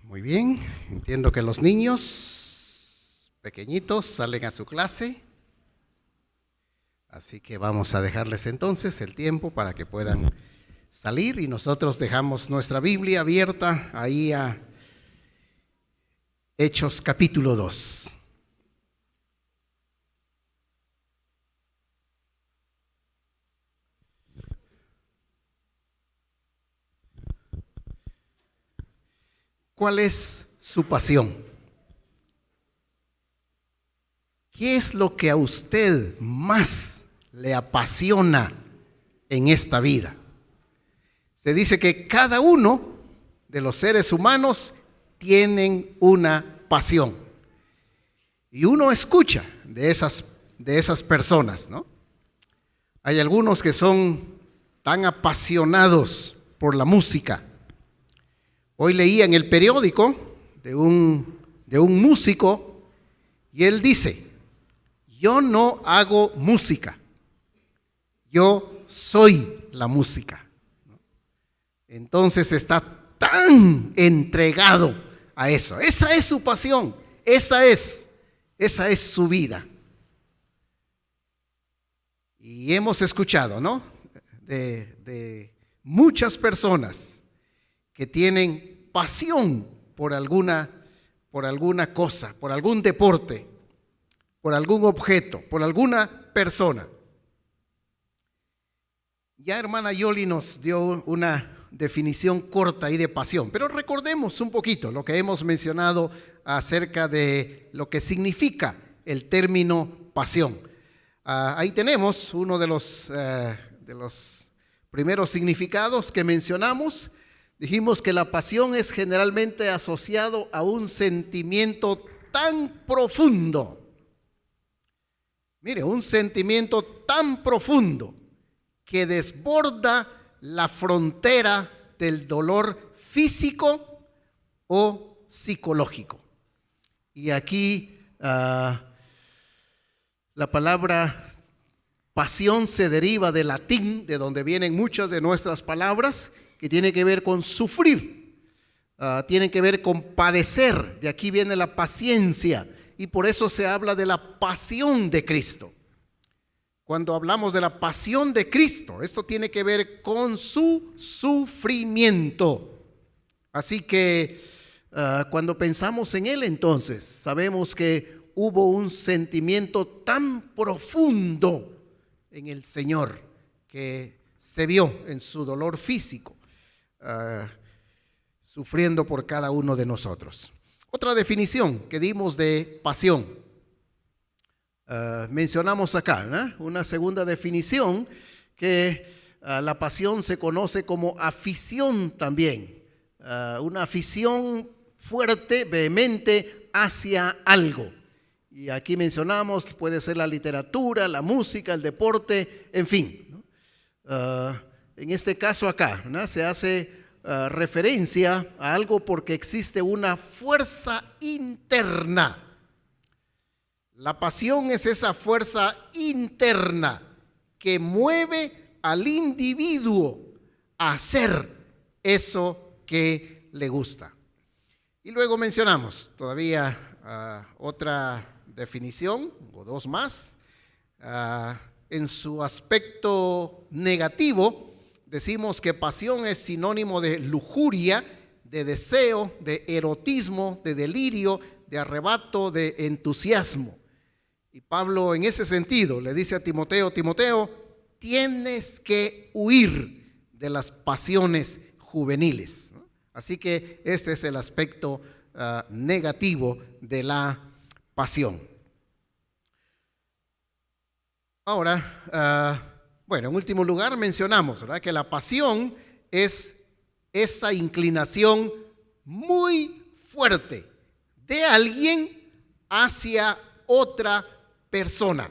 Muy bien, entiendo que los niños pequeñitos salen a su clase, así que vamos a dejarles entonces el tiempo para que puedan salir y nosotros dejamos nuestra Biblia abierta ahí a Hechos capítulo 2. ¿Cuál es su pasión? ¿Qué es lo que a usted más le apasiona en esta vida? Se dice que cada uno de los seres humanos tienen una pasión. Y uno escucha de esas personas, ¿no? Hay algunos que son tan apasionados por la música. Hoy leía en el periódico de un músico y él dice: yo no hago música, yo soy la música. Entonces está tan entregado a eso. Esa es su pasión, esa es su vida. Y hemos escuchado, ¿no?, de muchas personas que tienen pasión por alguna cosa, por algún deporte, por algún objeto, por alguna persona. Ya hermana Yoli nos dio una definición corta ahí de pasión, pero recordemos un poquito lo que hemos mencionado acerca de lo que significa el término pasión. Ahí tenemos uno de los primeros significados que mencionamos. Dijimos que la pasión es generalmente asociado a un sentimiento tan profundo. Mire, un sentimiento tan profundo que desborda la frontera del dolor físico o psicológico. Y aquí la palabra pasión se deriva del latín, de donde vienen muchas de nuestras palabras, que tiene que ver con sufrir, tiene que ver con padecer. De aquí viene la paciencia y por eso se habla de la pasión de Cristo. Cuando hablamos de la pasión de Cristo, esto tiene que ver con su sufrimiento. Así que cuando pensamos en Él, entonces sabemos que hubo un sentimiento tan profundo en el Señor que se vio en su dolor físico, sufriendo por cada uno de nosotros. Otra definición que dimos de pasión, mencionamos acá, ¿no?, una segunda definición, que la pasión se conoce como afición también, una afición fuerte, vehemente hacia algo. Y aquí mencionamos, puede ser la literatura, la música, el deporte, en fin, ¿no? En este caso acá, ¿no?, se hace referencia a algo porque existe una fuerza interna. La pasión es esa fuerza interna que mueve al individuo a hacer eso que le gusta. Y luego mencionamos todavía otra definición, o dos más. En su aspecto negativo, decimos que pasión es sinónimo de lujuria, de deseo, de erotismo, de delirio, de arrebato, de entusiasmo. Y Pablo en ese sentido le dice a Timoteo: Timoteo, tienes que huir de las pasiones juveniles, ¿no? Así que este es el aspecto negativo de la pasión. Ahora, bueno, en último lugar mencionamos, ¿verdad?, que la pasión es esa inclinación muy fuerte de alguien hacia otra persona.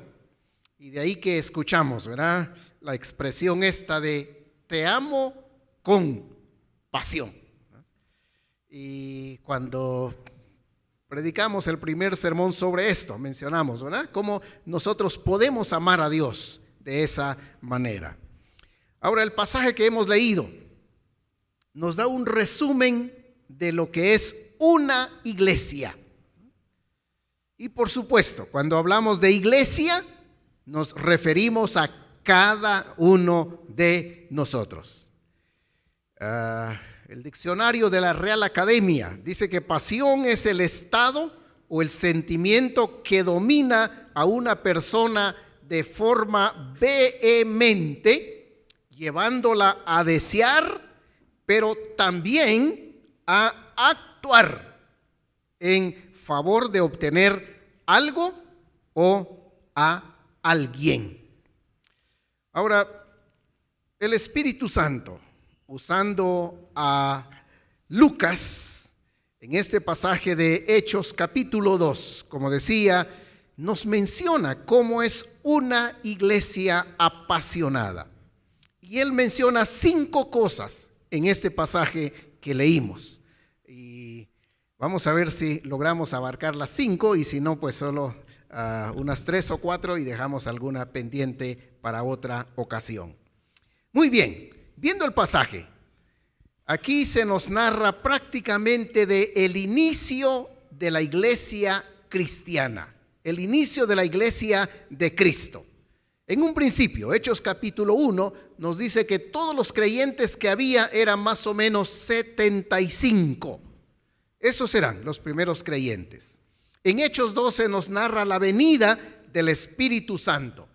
Y de ahí que escuchamos, ¿verdad?, la expresión esta de te amo con pasión. Y cuando predicamos el primer sermón sobre esto, mencionamos, ¿verdad?, cómo nosotros podemos amar a Dios de esa manera. Ahora, el pasaje que hemos leído nos da un resumen de lo que es una iglesia. Y por supuesto, cuando hablamos de iglesia, nos referimos a cada uno de nosotros. El diccionario de la Real Academia dice que pasión es el estado o el sentimiento que domina a una persona de forma vehemente, llevándola a desear, pero también a actuar en favor de obtener algo o a alguien. Ahora, el Espíritu Santo, usando a Lucas en este pasaje de Hechos capítulo 2, como decía, nos menciona cómo es una iglesia apasionada. Y él menciona 5 cosas en este pasaje que leímos. Y vamos a ver si logramos abarcar las 5 y si no, pues solo unas 3 o 4 y dejamos alguna pendiente para otra ocasión. Muy bien, viendo el pasaje, aquí se nos narra prácticamente el inicio de la iglesia cristiana, el inicio de la iglesia de Cristo. En un principio, Hechos capítulo 1 nos dice que todos los creyentes que había eran más o menos 75. Esos eran los primeros creyentes. En Hechos 12 nos narra la venida del Espíritu Santo.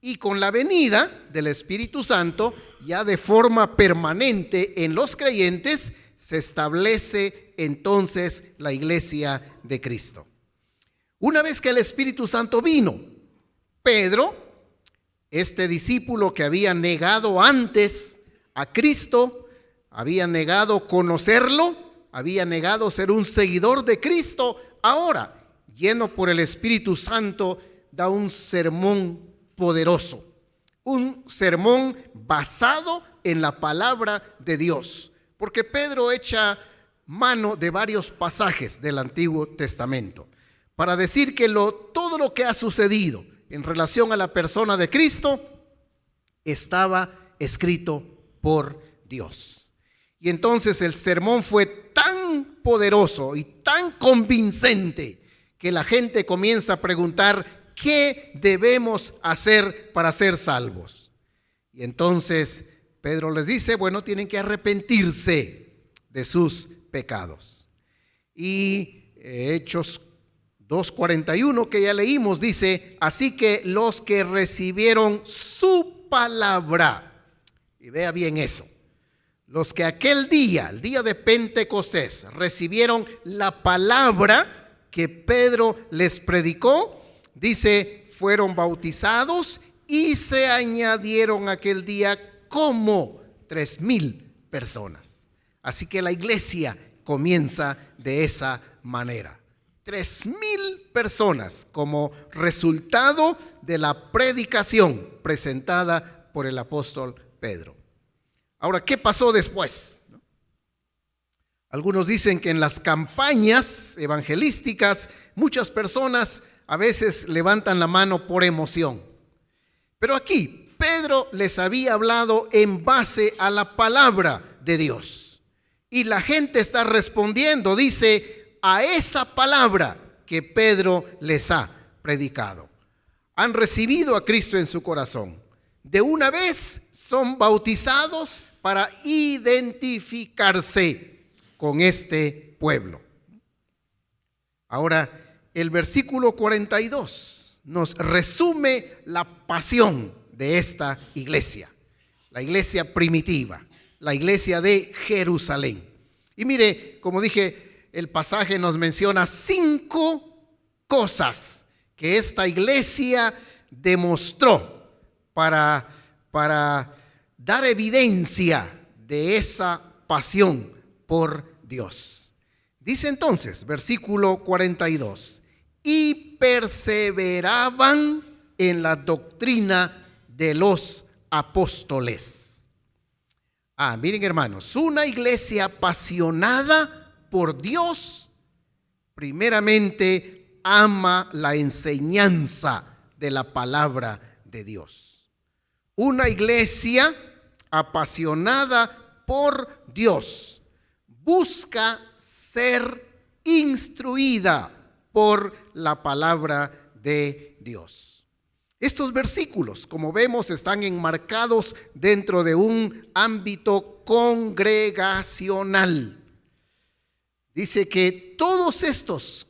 Y con la venida del Espíritu Santo, ya de forma permanente en los creyentes, se establece entonces la iglesia de Cristo. Una vez que el Espíritu Santo vino, Pedro, este discípulo que había negado antes a Cristo, había negado conocerlo, había negado ser un seguidor de Cristo, ahora, lleno por el Espíritu Santo, da un sermón poderoso, un sermón basado en la palabra de Dios, porque Pedro echa mano de varios pasajes del Antiguo Testamento para decir que todo lo que ha sucedido en relación a la persona de Cristo estaba escrito por Dios. Y entonces el sermón fue tan poderoso y tan convincente que la gente comienza a preguntar: ¿qué debemos hacer para ser salvos? Y entonces Pedro les dice, bueno, tienen que arrepentirse de sus pecados. Y Hechos 2:41 que ya leímos dice, así que los que recibieron su palabra, y vea bien eso, los que aquel día, el día de Pentecostés, recibieron la palabra que Pedro les predicó, dice, fueron bautizados y se añadieron aquel día como 3,000 personas. Así que la iglesia comienza de esa manera. 3,000 personas como resultado de la predicación presentada por el apóstol Pedro. Ahora, ¿qué pasó después? Algunos dicen que en las campañas evangelísticas muchas personas a veces levantan la mano por emoción. Pero aquí Pedro les había hablado en base a la palabra de Dios. Y la gente está respondiendo, dice, a esa palabra que Pedro les ha predicado. Han recibido a Cristo en su corazón. De una vez son bautizados para identificarse con este pueblo. Ahora, el versículo 42 nos resume la pasión de esta iglesia, la iglesia primitiva, la iglesia de Jerusalén. Y mire, como dije, el pasaje nos menciona 5 cosas que esta iglesia demostró para dar evidencia de esa pasión por Dios. Dice entonces, versículo 42, y perseveraban en la doctrina de los apóstoles. Miren hermanos, una iglesia apasionada por Dios, primeramente ama la enseñanza de la palabra de Dios. Una iglesia apasionada por Dios busca ser instruida por la palabra de Dios. Estos versículos, como vemos, están enmarcados dentro de un ámbito congregacional. Dice que todas estas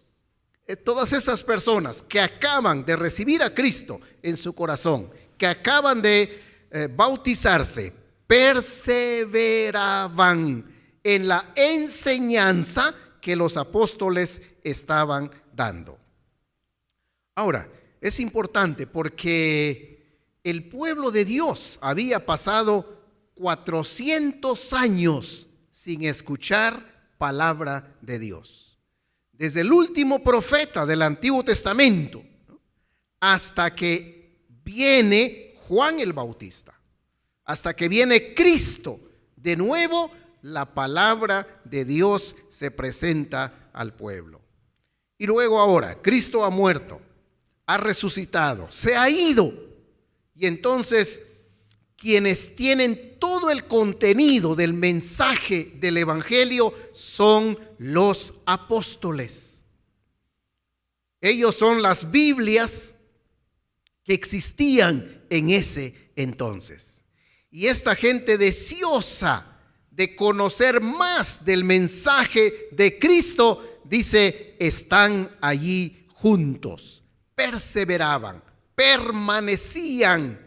personas que acaban de recibir a Cristo en su corazón, que acaban de bautizarse, perseveraban en la enseñanza que los apóstoles estaban dando. Ahora, es importante porque el pueblo de Dios había pasado 400 años sin escuchar palabra de Dios. Desde el último profeta del Antiguo Testamento hasta que viene Juan el Bautista, hasta que viene Cristo, de nuevo la palabra de Dios se presenta al pueblo. Y luego ahora, Cristo ha muerto, ha resucitado, se ha ido. Y entonces, quienes tienen todo el contenido del mensaje del Evangelio son los apóstoles. Ellos son las Biblias que existían en ese entonces. Y esta gente deseosa de conocer más del mensaje de Cristo, dice, están allí juntos, perseveraban, permanecían,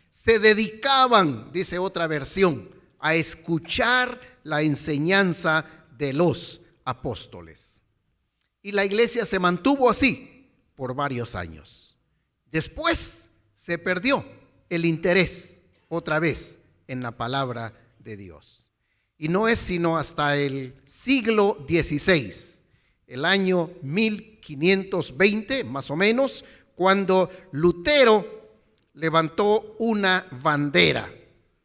se dedicaban, dice otra versión, a escuchar la enseñanza de los apóstoles. Y la iglesia se mantuvo así por varios años. Después se perdió el interés otra vez en la palabra de Dios. Y no es sino hasta el siglo XVI, el año 1520 más o menos, cuando Lutero levantó una bandera,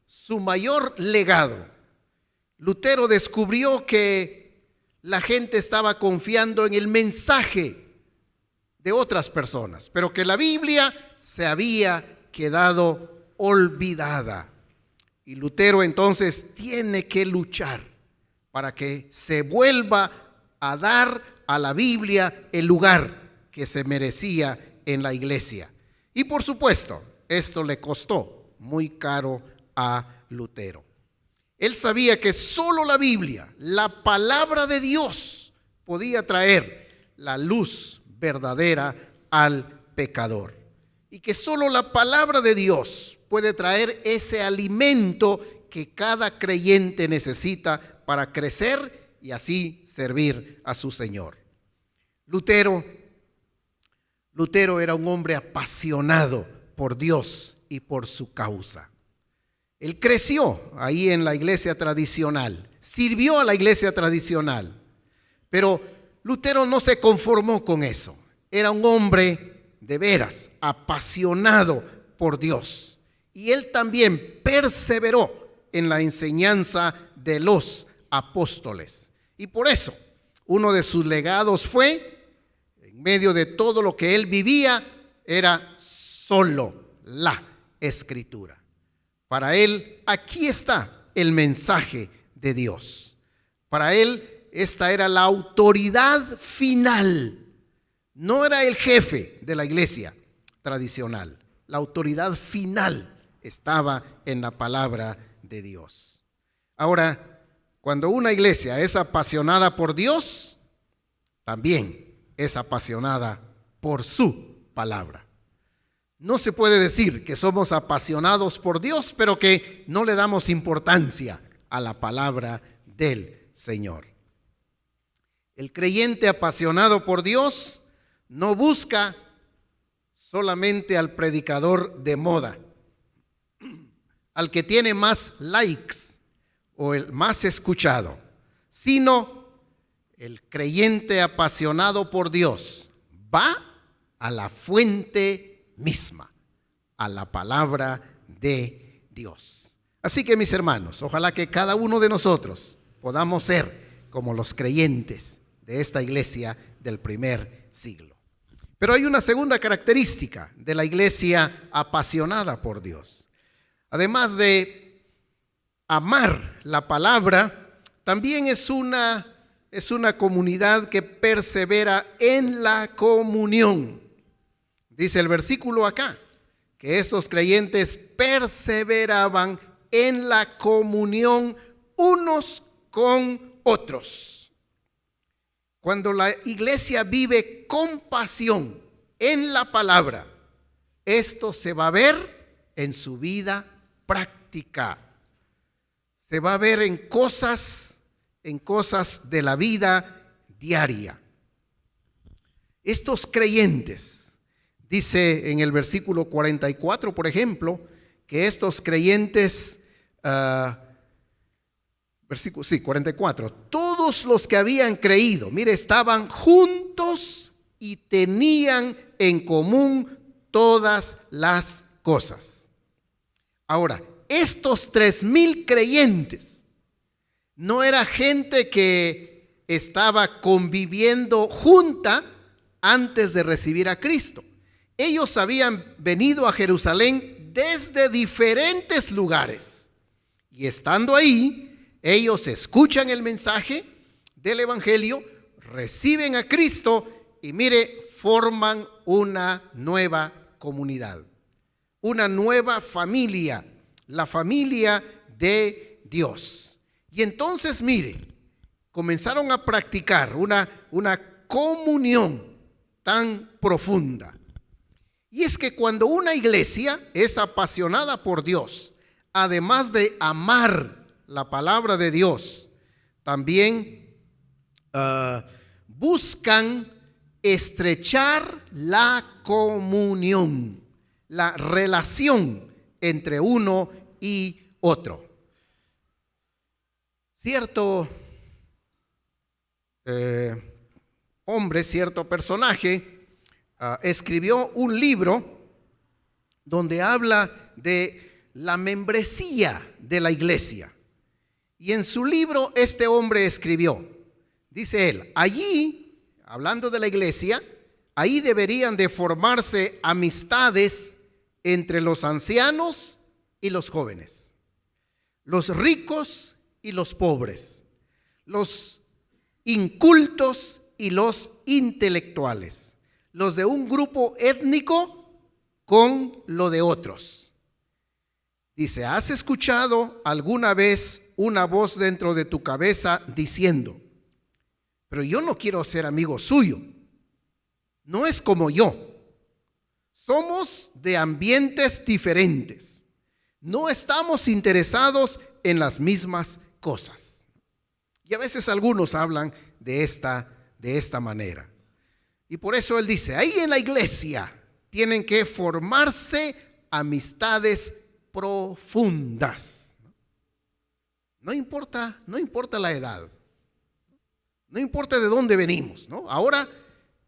su mayor legado. Lutero descubrió que la gente estaba confiando en el mensaje de otras personas, pero que la Biblia se había quedado olvidada. Y Lutero entonces tiene que luchar para que se vuelva a dar a la Biblia el lugar que se merecía en la iglesia. Y por supuesto, esto le costó muy caro a Lutero. Él sabía que solo la Biblia, la palabra de Dios, podía traer la luz verdadera al pecador. Y que solo la palabra de Dios puede traer ese alimento que cada creyente necesita para crecer y así servir a su Señor. Lutero era un hombre apasionado por Dios y por su causa. Él creció ahí en la iglesia tradicional, sirvió a la iglesia tradicional, pero Lutero no se conformó con eso. Era un hombre de veras apasionado por Dios. Y él también perseveró en la enseñanza de los apóstoles. Y por eso, uno de sus legados fue, en medio de todo lo que él vivía, era solo la Escritura. Para él, aquí está el mensaje de Dios. Para él, esta era la autoridad final. No era el jefe de la iglesia tradicional. La autoridad final estaba en la palabra de Dios. Ahora, cuando una iglesia es apasionada por Dios, también es apasionada por su palabra. No se puede decir que somos apasionados por Dios, pero que no le damos importancia a la palabra del Señor. El creyente apasionado por Dios no busca solamente al predicador de moda, al que tiene más likes o el más escuchado, sino el creyente apasionado por Dios va a la fuente misma, a la palabra de Dios. Así que, mis hermanos, ojalá que cada uno de nosotros podamos ser como los creyentes de esta iglesia del primer siglo. Pero hay una segunda característica de la iglesia apasionada por Dios. Además de amar la palabra, también es una es una comunidad que persevera en la comunión. Dice el versículo acá, que estos creyentes perseveraban en la comunión unos con otros. Cuando la iglesia vive con pasión en la palabra, esto se va a ver en su vida práctica. Se va a ver en cosas de la vida diaria. Estos creyentes, dice en el versículo 44, por ejemplo, que estos creyentes, versículo 44, todos los que habían creído, mire, estaban juntos y tenían en común todas las cosas. Ahora, estos 3,000 creyentes no era gente que estaba conviviendo junta antes de recibir a Cristo. Ellos habían venido a Jerusalén desde diferentes lugares y estando ahí, ellos escuchan el mensaje del evangelio, reciben a Cristo y mire, forman una nueva comunidad, una nueva familia, la familia de Dios. Y entonces mire, comenzaron a practicar una comunión tan profunda. Y es que cuando una iglesia es apasionada por Dios, además de amar la palabra de Dios, también buscan estrechar la comunión, la relación entre uno y otro. Cierto hombre, cierto personaje, escribió un libro donde habla de la membresía de la iglesia. Y en su libro este hombre escribió, dice él, allí, hablando de la iglesia, ahí deberían de formarse amistades entre los ancianos y los jóvenes, los ricos y los pobres, los incultos y los intelectuales, los de un grupo étnico con lo de otros. Dice, ¿has escuchado alguna vez una voz dentro de tu cabeza diciendo, pero yo no quiero ser amigo suyo, no es como yo, somos de ambientes diferentes, no estamos interesados en las mismas cosas? Y a veces algunos hablan de esta manera. Y por eso él dice, ahí en la iglesia tienen que formarse amistades profundas. No importa la edad, no importa de dónde venimos, ¿no? Ahora,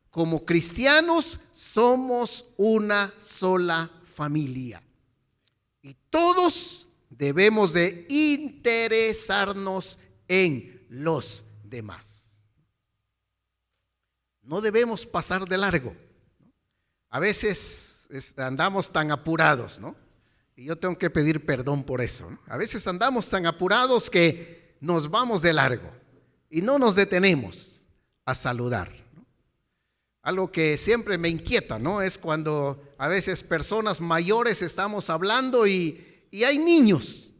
como cristianos, somos una sola familia. Y todos debemos de interesarnos en los demás. No debemos pasar de largo. A veces andamos tan apurados, ¿no? Y yo tengo que pedir perdón por eso, ¿no? A veces andamos tan apurados que nos vamos de largo y no nos detenemos a saludar, ¿no? Algo que siempre me inquieta, ¿no? Es cuando a veces personas mayores estamos hablando y hay niños.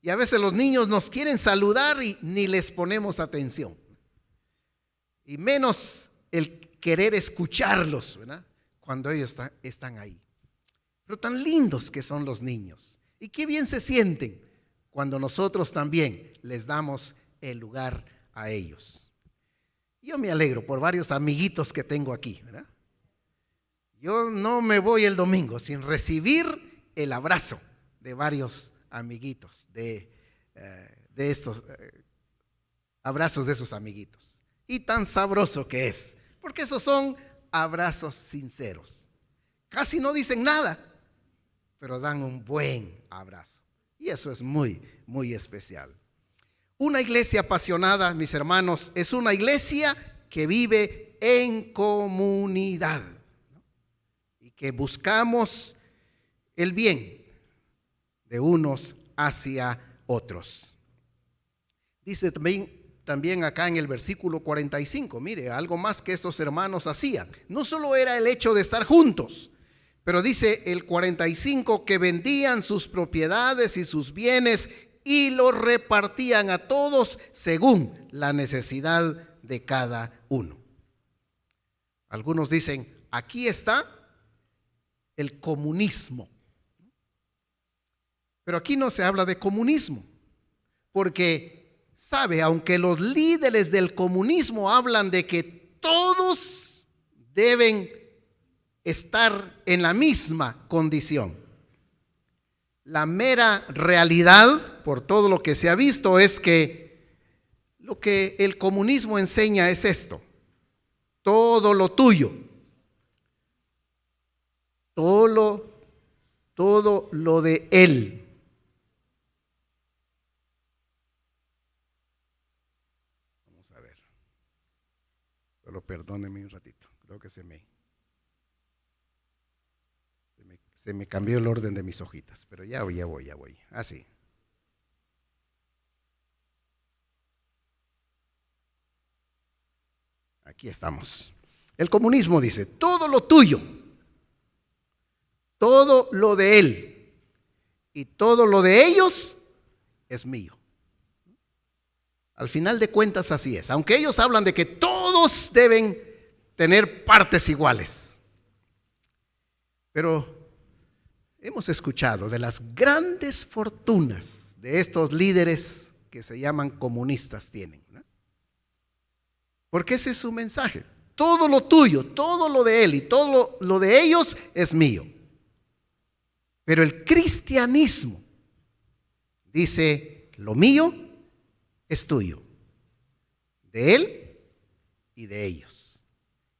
Y a veces los niños nos quieren saludar y ni les ponemos atención. Y menos el querer escucharlos, ¿verdad? Cuando ellos están ahí. Pero tan lindos que son los niños. Y qué bien se sienten cuando nosotros también les damos el lugar a ellos. Yo me alegro por varios amiguitos que tengo aquí, ¿verdad? Yo no me voy el domingo sin recibir el abrazo de varios amiguitos, de estos abrazos de esos amiguitos. Y tan sabroso que es, porque esos son abrazos sinceros. Casi no dicen nada, pero dan un buen abrazo. Y eso es muy, muy especial. Una iglesia apasionada, mis hermanos, es una iglesia que vive en comunidad, ¿no? Y que buscamos el bien de unos hacia otros. Dice también también acá en el versículo 45. Mire, algo más que estos hermanos hacían. No solo era el hecho de estar juntos, pero dice el 45 que vendían sus propiedades y sus bienes y los repartían a todos según la necesidad de cada uno. Algunos dicen, aquí está el comunismo. Pero aquí no se habla de comunismo, porque sabe, aunque los líderes del comunismo hablan de que todos deben estar en la misma condición, la mera realidad, por todo lo que se ha visto, es que lo que el comunismo enseña es esto: todo lo tuyo, todo lo de él. Vamos a ver, solo perdónenme un ratito, creo que se me cambió el orden de mis hojitas, pero ya voy. Así. Aquí estamos. El comunismo dice, todo lo tuyo, todo lo de él y todo lo de ellos es mío. Al final de cuentas así es. Aunque ellos hablan de que todos deben tener partes iguales. Pero hemos escuchado de las grandes fortunas de estos líderes que se llaman comunistas tienen, ¿no? Porque ese es su mensaje. Todo lo tuyo, todo lo de él y todo lo de ellos es mío. Pero el cristianismo dice, lo mío es tuyo, de él y de ellos.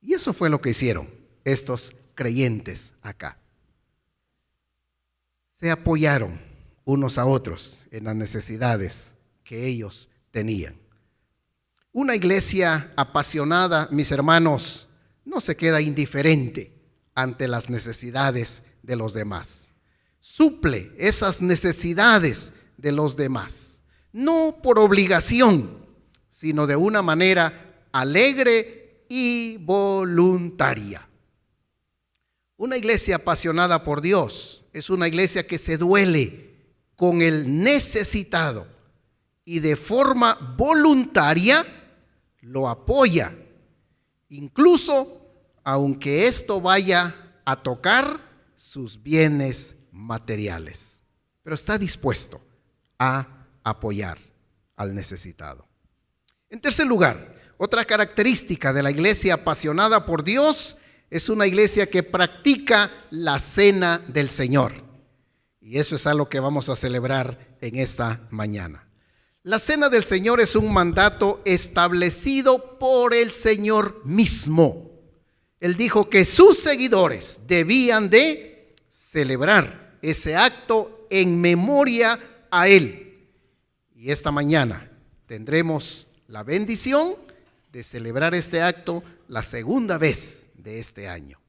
Y eso fue lo que hicieron estos creyentes acá. Se apoyaron unos a otros en las necesidades que ellos tenían. Una iglesia apasionada, mis hermanos, no se queda indiferente ante las necesidades de los demás. Suple esas necesidades de los demás, no por obligación, sino de una manera alegre y voluntaria. Una iglesia apasionada por Dios es una iglesia que se duele con el necesitado y de forma voluntaria lo apoya, incluso aunque esto vaya a tocar sus bienes materiales, pero está dispuesto a apoyar al necesitado. En tercer lugar, otra característica de la iglesia apasionada por Dios es una iglesia que practica la cena del Señor. Y eso es algo que vamos a celebrar en esta mañana. La cena del Señor es un mandato establecido por el Señor mismo. Él dijo que sus seguidores debían de celebrar ese acto en memoria a Él. Y esta mañana tendremos la bendición de celebrar este acto la segunda vez de este año.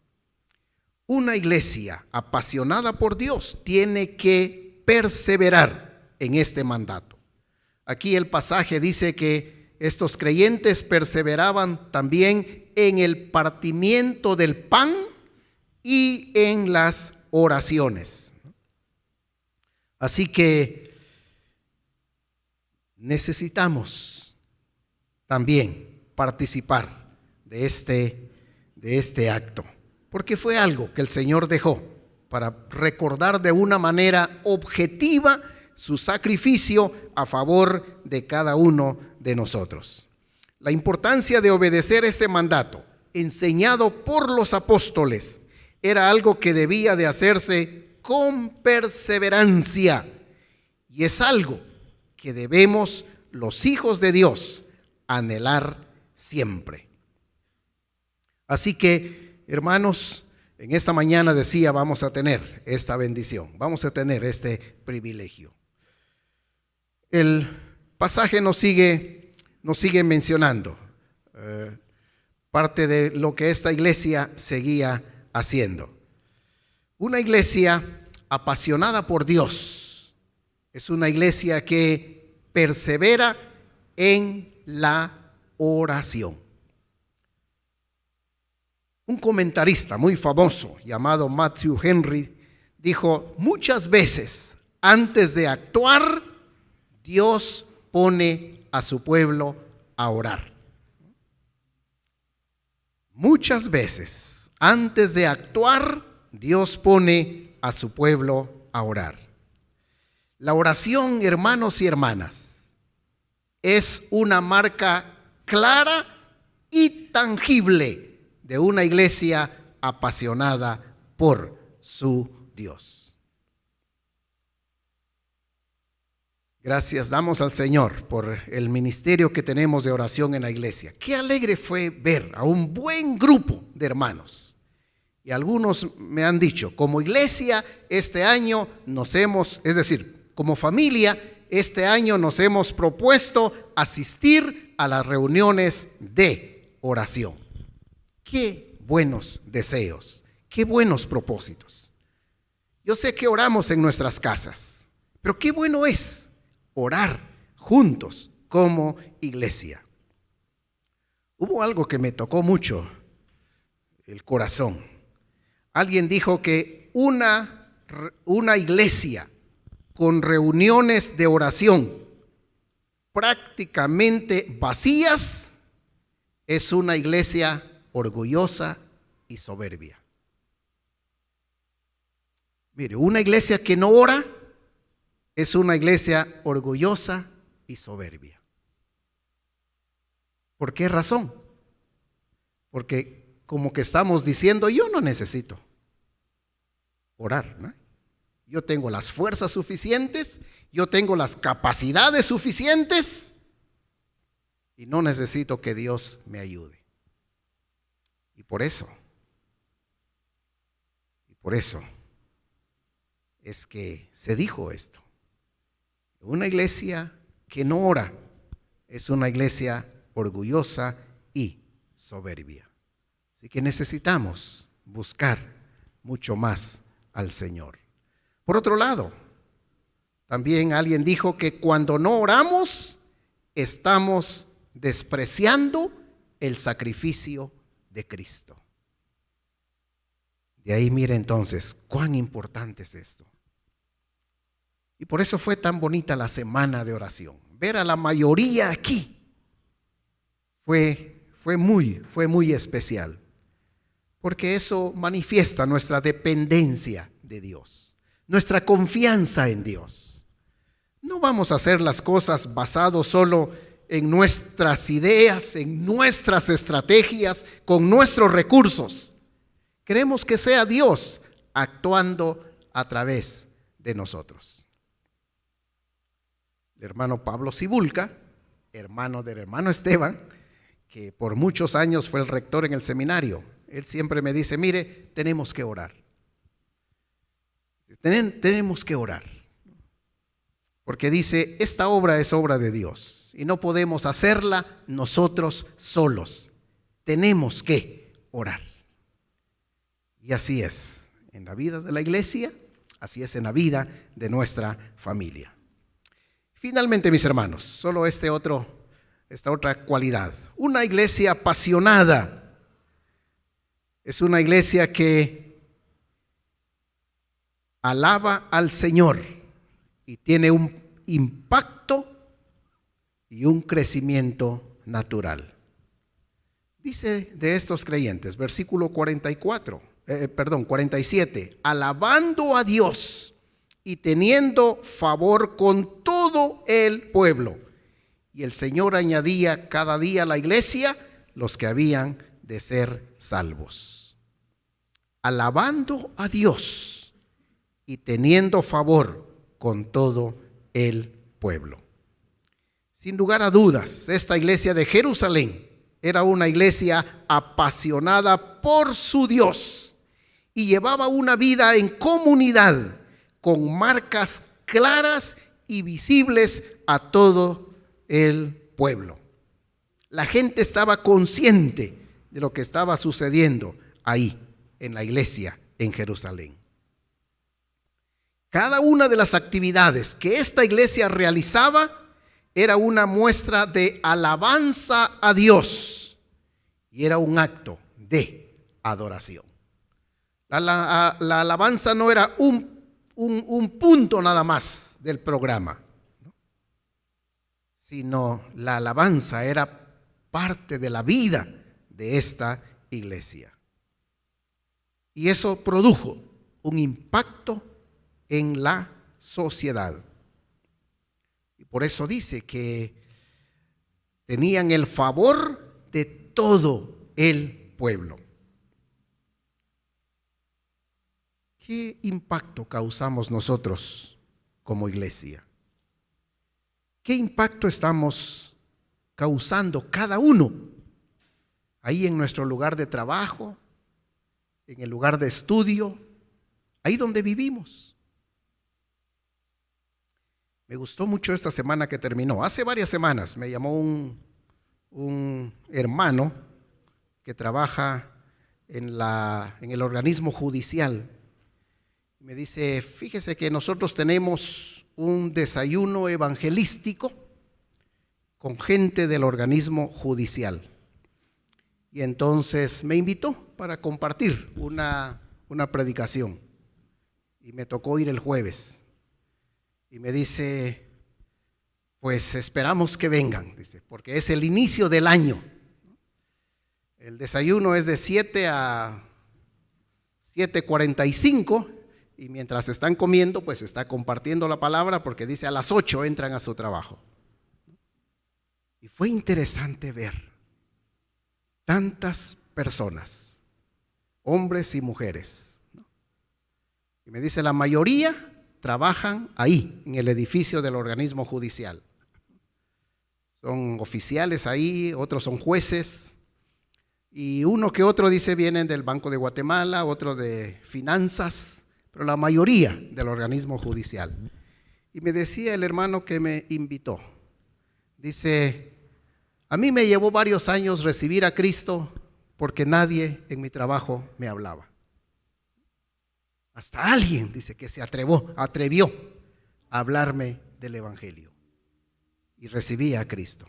Una iglesia apasionada por Dios tiene que perseverar en este mandato. Aquí el pasaje dice que estos creyentes perseveraban también en el partimiento del pan y en las oraciones. Así que necesitamos también participar de este acto, porque fue algo que el Señor dejó para recordar de una manera objetiva su sacrificio a favor de cada uno de nosotros. La importancia de obedecer este mandato, enseñado por los apóstoles, era algo que debía de hacerse con perseverancia, y es algo que debemos los hijos de Dios anhelar siempre. Así que, hermanos, en esta mañana decía, vamos a tener esta bendición, vamos a tener este privilegio. El pasaje nos sigue mencionando parte de lo que esta iglesia seguía haciendo. Una iglesia apasionada por Dios es una iglesia que persevera en la oración. Un comentarista muy famoso llamado Matthew Henry dijo: muchas veces antes de actuar, Dios pone a su pueblo a orar. Muchas veces antes de actuar, Dios pone a su pueblo a orar. La oración, hermanos y hermanas, es una marca clara y tangible de una iglesia apasionada por su Dios. Gracias damos al Señor por el ministerio que tenemos de oración en la iglesia. Qué alegre fue ver a un buen grupo de hermanos. Y algunos me han dicho, como iglesia este año como familia, este año nos hemos propuesto asistir a las reuniones de oración. Qué buenos deseos, qué buenos propósitos. Yo sé que oramos en nuestras casas, pero qué bueno es orar juntos como iglesia. Hubo algo que me tocó mucho el corazón. Alguien dijo que una iglesia con reuniones de oración prácticamente vacías es una iglesia orgullosa y soberbia. Mire, una iglesia que no ora es una iglesia orgullosa y soberbia. ¿Por qué razón? Porque como que estamos diciendo, yo no necesito orar, ¿no? Yo tengo las fuerzas suficientes, yo tengo las capacidades suficientes y no necesito que Dios me ayude. Y por eso es que se dijo esto. Una iglesia que no ora es una iglesia orgullosa y soberbia. Así que necesitamos buscar mucho más al Señor. Por otro lado, también alguien dijo que cuando no oramos, estamos despreciando el sacrificio de Cristo. De ahí mire entonces cuán importante es esto. Y por eso fue tan bonita la semana de oración. Ver a la mayoría aquí fue muy especial, porque eso manifiesta nuestra dependencia de Dios, nuestra confianza en Dios. No vamos a hacer las cosas basados solo en nuestras ideas, en nuestras estrategias, con nuestros recursos. Queremos que sea Dios actuando a través de nosotros. El hermano Pablo Cibulca, hermano del hermano Esteban, que por muchos años fue el rector en el seminario, él siempre me dice, mire, tenemos que orar. Tenemos que orar. Porque dice, esta obra es obra de Dios y no podemos hacerla nosotros solos. Tenemos que orar. Y así es en la vida de la iglesia, así es en la vida de nuestra familia. Finalmente, mis hermanos, solo esta otra cualidad. Una iglesia apasionada es una iglesia que alaba al Señor y tiene un impacto y un crecimiento natural. Dice de estos creyentes, versículo 47, alabando a Dios y teniendo favor con todo el pueblo. Y el Señor añadía cada día a la iglesia los que habían de ser salvos. Alabando a Dios y teniendo favor con todo el pueblo. Sin lugar a dudas, esta iglesia de Jerusalén era una iglesia apasionada por su Dios y llevaba una vida en comunidad con marcas claras y visibles a todo el pueblo. La gente estaba consciente de lo que estaba sucediendo ahí en la iglesia en Jerusalén. Cada una de las actividades que esta iglesia realizaba era una muestra de alabanza a Dios y era un acto de adoración. La alabanza no era un punto nada más del programa, ¿no? Sino la alabanza era parte de la vida de esta iglesia. Y eso produjo un impacto en la sociedad. Y por eso dice que tenían el favor de todo el pueblo. ¿Qué impacto causamos nosotros como iglesia? ¿Qué impacto estamos causando cada uno ahí en nuestro lugar de trabajo, en el lugar de estudio, ahí donde vivimos? Me gustó mucho esta semana que terminó. Hace varias semanas me llamó un hermano que trabaja en el organismo judicial. Me dice, fíjese que nosotros tenemos un desayuno evangelístico con gente del organismo judicial. Y entonces me invitó para compartir una predicación. Y me tocó ir el jueves. Y me dice, pues esperamos que vengan, dice, porque es el inicio del año. El desayuno es de 7 a 7:45 y mientras están comiendo, pues está compartiendo la palabra porque dice a las 8 entran a su trabajo. Y fue interesante ver tantas personas, hombres y mujeres, ¿no? Y me dice, la mayoría trabajan ahí, en el edificio del organismo judicial. Son oficiales ahí, otros son jueces, y uno que otro dice vienen del Banco de Guatemala, otro de finanzas, pero la mayoría del organismo judicial. Y me decía el hermano que me invitó, dice, a mí me llevó varios años recibir a Cristo porque nadie en mi trabajo me hablaba. Hasta alguien, dice, que se atrevió a hablarme del Evangelio y recibí a Cristo.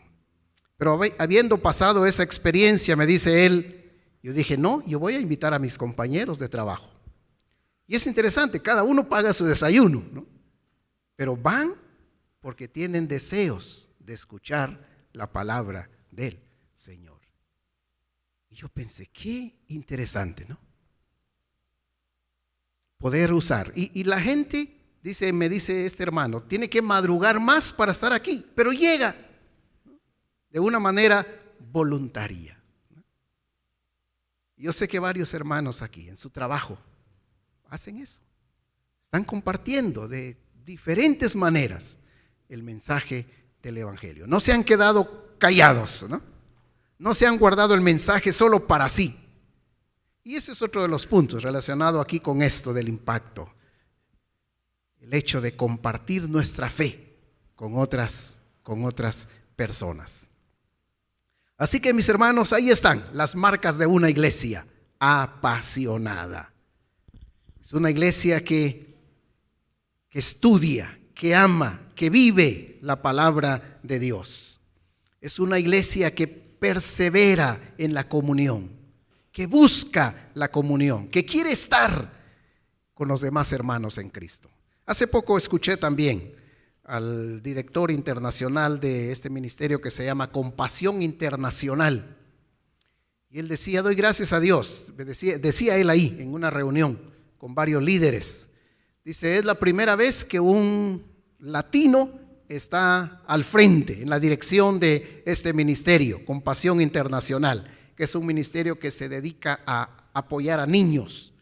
Pero habiendo pasado esa experiencia, me dice él, yo dije, no, yo voy a invitar a mis compañeros de trabajo. Y es interesante, cada uno paga su desayuno, ¿no? Pero van porque tienen deseos de escuchar la palabra del Señor. Y yo pensé, qué interesante, ¿no? Poder usar. Y la gente, me dice este hermano, tiene que madrugar más para estar aquí, pero llega de una manera voluntaria. Yo sé que varios hermanos aquí en su trabajo hacen eso. Están compartiendo de diferentes maneras el mensaje del Evangelio. No se han quedado callados, ¿no? No se han guardado el mensaje solo para sí. Y ese es otro de los puntos relacionado aquí con esto del impacto. El hecho de compartir nuestra fe con otras personas. Así que mis hermanos, ahí están las marcas de una iglesia apasionada. Es una iglesia que estudia, que ama, que vive la palabra de Dios. Es una iglesia que persevera en la comunión, que busca la comunión, que quiere estar con los demás hermanos en Cristo. Hace poco escuché también al director internacional de este ministerio que se llama Compasión Internacional. Y él decía, doy gracias a Dios, decía él ahí en una reunión con varios líderes. Dice, es la primera vez que un latino está al frente en la dirección de este ministerio, Compasión Internacional, que es un ministerio que se dedica a apoyar a niños,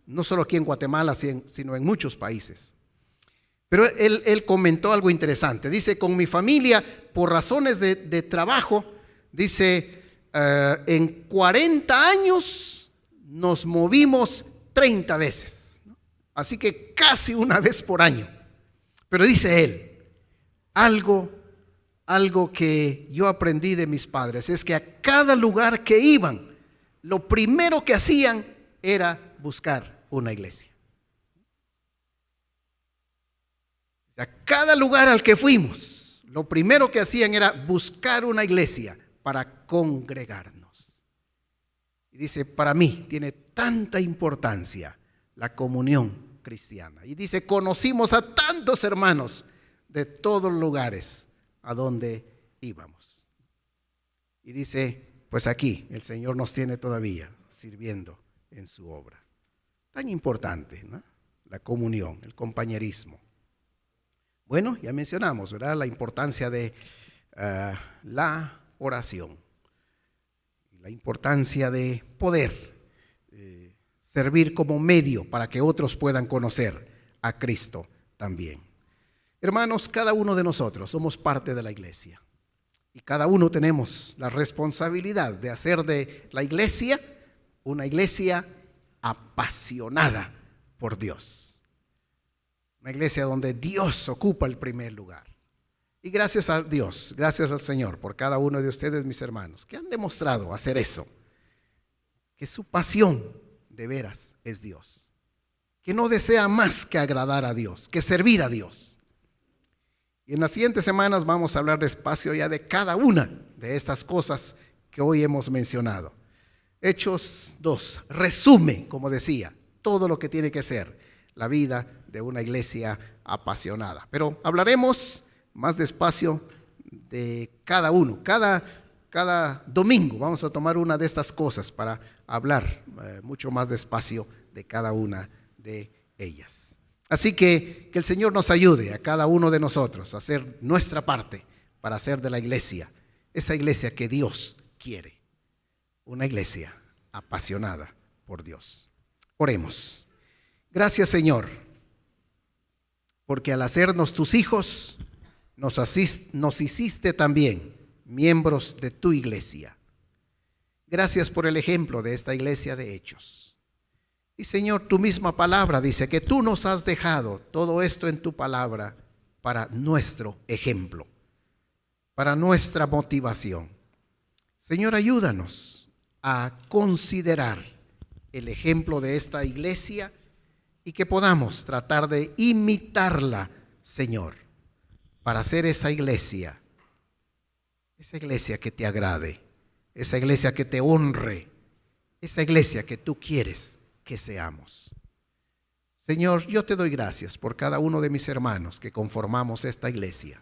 no solo aquí en Guatemala, sino en muchos países. Pero él comentó algo interesante. Dice, con mi familia, por razones de trabajo, dice, en 40 años nos movimos 30 veces. Así que casi una vez por año. Pero dice él, algo que yo aprendí de mis padres es que a cada lugar que iban, lo primero que hacían era buscar una iglesia. A cada lugar al que fuimos, lo primero que hacían era buscar una iglesia para congregarnos. Y dice, para mí tiene tanta importancia la comunión cristiana. Y dice, conocimos a tantos hermanos de todos los lugares a donde íbamos. Y dice, pues aquí el Señor nos tiene todavía sirviendo en su obra. Tan importante, ¿no? La comunión, el compañerismo. Bueno, ya mencionamos, ¿verdad?, la importancia de la oración, la importancia de poder servir como medio para que otros puedan conocer a Cristo también. Hermanos, cada uno de nosotros somos parte de la iglesia y cada uno tenemos la responsabilidad de hacer de la iglesia una iglesia apasionada por Dios. Una iglesia donde Dios ocupa el primer lugar. Y gracias a Dios, gracias al Señor por cada uno de ustedes, mis hermanos, que han demostrado hacer eso. Que su pasión de veras es Dios. Que no desea más que agradar a Dios, que servir a Dios. Y en las siguientes semanas vamos a hablar despacio ya de cada una de estas cosas que hoy hemos mencionado. Hechos 2 resume, como decía, todo lo que tiene que ser la vida de una iglesia apasionada. Pero hablaremos más despacio de cada uno. Cada domingo vamos a tomar una de estas cosas para hablar mucho más despacio de cada una de ellas. Así que el Señor nos ayude a cada uno de nosotros a hacer nuestra parte para hacer de la iglesia esa iglesia que Dios quiere. Una iglesia apasionada por Dios. Oremos. Gracias, Señor, porque al hacernos tus hijos, nos hiciste también miembros de tu iglesia. Gracias por el ejemplo de esta iglesia de Hechos. Y Señor, tu misma palabra dice que tú nos has dejado todo esto en tu palabra para nuestro ejemplo, para nuestra motivación. Señor, ayúdanos a considerar el ejemplo de esta iglesia y que podamos tratar de imitarla, Señor, para hacer esa iglesia que te agrade, esa iglesia que te honre, esa iglesia que tú quieres que seamos. Señor, yo te doy gracias por cada uno de mis hermanos que conformamos esta iglesia,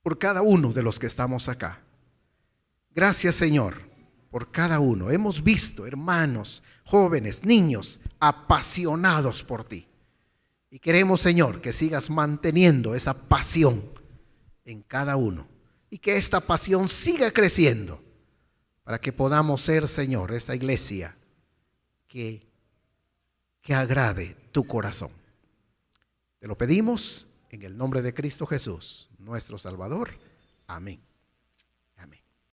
por cada uno de los que estamos acá. Gracias, Señor, por cada uno. Hemos visto hermanos, jóvenes, niños apasionados por ti. Y queremos, Señor, que sigas manteniendo esa pasión en cada uno y que esta pasión siga creciendo para que podamos ser, Señor, esta iglesia que agrade tu corazón. Te lo pedimos en el nombre de Cristo Jesús, nuestro Salvador. Amén.